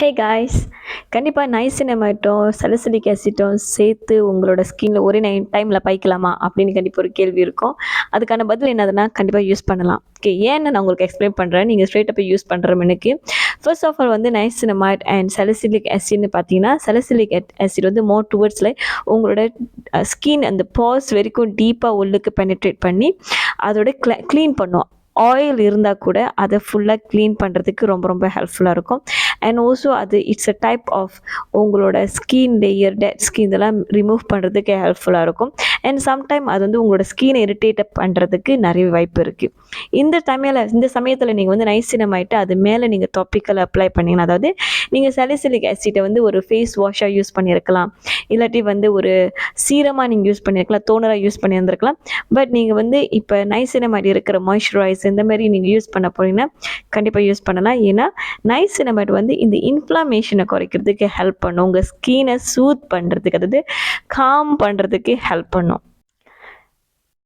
Hey guys, கண்டிப்பாக நைசினமேட்டும் salicylic ஆசிட்டும் சேர்த்து உங்களோட ஸ்கின்ல ஒரே டைமில் பாய்க்கலாமா அப்படின்னு கண்டிப்பாக ஒரு கேள்வி இருக்கும். அதுக்கான பதில் என்னதுன்னா கண்டிப்பாக யூஸ் பண்ணலாம். ஓகே, ஏன்னு நான் உங்களுக்கு எக்ஸ்பிளைன் பண்ணுறேன். நீங்கள் ஸ்ட்ரெயிட்டாக போய் யூஸ் பண்ணுற எனக்கு ஃபர்ஸ்ட் ஆஃப் ஆல் வந்து நைசினமைட் அண்ட் சலிசிலிக் ஆசிட்னு பார்த்தீங்கன்னா, சலிசிலிக் ஆசிட் வந்து மோர் டுவர்ட்ஸ் லைக் உங்களோட ஸ்கின் அந்த பாஸ் வரைக்கும் டீப்பாக உள்ளுக்கு பெனிட்ரேட் பண்ணி அதோட க்ளீன் பண்ணும். ஆயில் இருந்தால் கூட அதை ஃபுல்லாக க்ளீன் பண்ணுறதுக்கு ரொம்ப ரொம்ப ஹெல்ப்ஃபுல்லாக இருக்கும். அண்ட் ஆல்சோ அது இட்ஸ் அ டைப் ஆஃப் உங்களோட ஸ்கின் லேயர் டெட் ஸ்கின் இதெல்லாம் ரிமூவ் பண்ணுறதுக்கு ஹெல்ப்ஃபுல்லாக இருக்கும். அண்ட் சம்டைம் அது வந்து உங்களோட ஸ்கினை இரிட்டேட் பண்ணுறதுக்கு நிறைய வாய்ப்பு இருக்குது. இந்த சமயத்தில் நீங்கள் வந்து நைசினமைட்டு அது மேலே நீங்கள் டாப்பிக்கல் அப்ளை பண்ணிங்கன்னா, அதாவது நீங்கள் சலிசிலிக் ஆசிட்டை வந்து ஒரு ஃபேஸ் வாஷாக யூஸ் பண்ணியிருக்கலாம், இல்லாட்டி வந்து ஒரு சீரமாக நீங்கள் யூஸ் பண்ணியிருக்கலாம், டோனராக யூஸ் பண்ணியிருந்திருக்கலாம். பட் நீங்கள் வந்து இப்போ நைசினமைட் இருக்கிற மாய்ஸ்சரைஸ் இந்த மாதிரி நீங்கள் யூஸ் பண்ண போனீங்கன்னா கண்டிப்பாக யூஸ் பண்ணலாம். ஏன்னா நைசினமைட் வந்து இந்த இன்ஃப்ளமேஷனை குறைக்கிறதுக்கு ஹெல்ப் பண்ணும், உங்கள் ஸ்கினை சூத் பண்ணுறதுக்கு, அதாவது காம் பண்ணுறதுக்கு ஹெல்ப் பண்ணும்.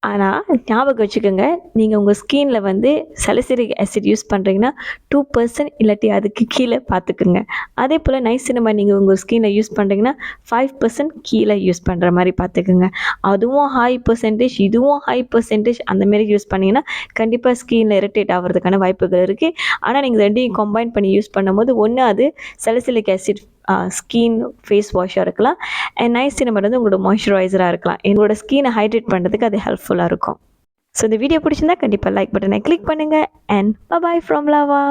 ஆனால் ஞாபகம் வச்சுக்கோங்க, நீங்கள் உங்கள் ஸ்கின்ல வந்து சலிசிலிக் ஆசிட் யூஸ் பண்ணுறீங்கன்னா 2% இல்லாட்டி அதுக்கு கீழே பார்த்துக்குங்க. அதே போல் நைசினமைட் நீங்கள் உங்கள் ஸ்கின்ல யூஸ் பண்ணுறீங்கன்னா 5% கீழே யூஸ் பண்ணுற மாதிரி பார்த்துக்குங்க. அதுவும் ஹை பர்சன்டேஜ் இதுவும் ஹை பர்சன்டேஜ் அந்தமாரி யூஸ் பண்ணிங்கன்னா கண்டிப்பாக ஸ்கின்ல இரிட்டேட் ஆகிறதுக்கான வாய்ப்புகள் இருக்குது. ஆனால் நீங்கள் ரெண்டையும் கம்பைன் பண்ணி யூஸ் பண்ணும்போது ஒன்று அது சலிசிலிக் ஆசிட் ஸ்கின் ஃபேஸ் வாஷாக இருக்கலாம், அண்ட் நைசினமைட் வந்து உங்களோட மாய்ஸ்சரைசராக இருக்கலாம். எங்களோட ஸ்கினை ஹைட்ரேட் பண்ணுறதுக்கு அது ஹெல்ப்ஃபுல்லாக இருக்கும். ஸோ இந்த வீடியோ பிடிச்சிருந்தா கண்டிப்பாக லைக் பட்டனை கிளிக் பண்ணுங்கள். And bye bye from lava.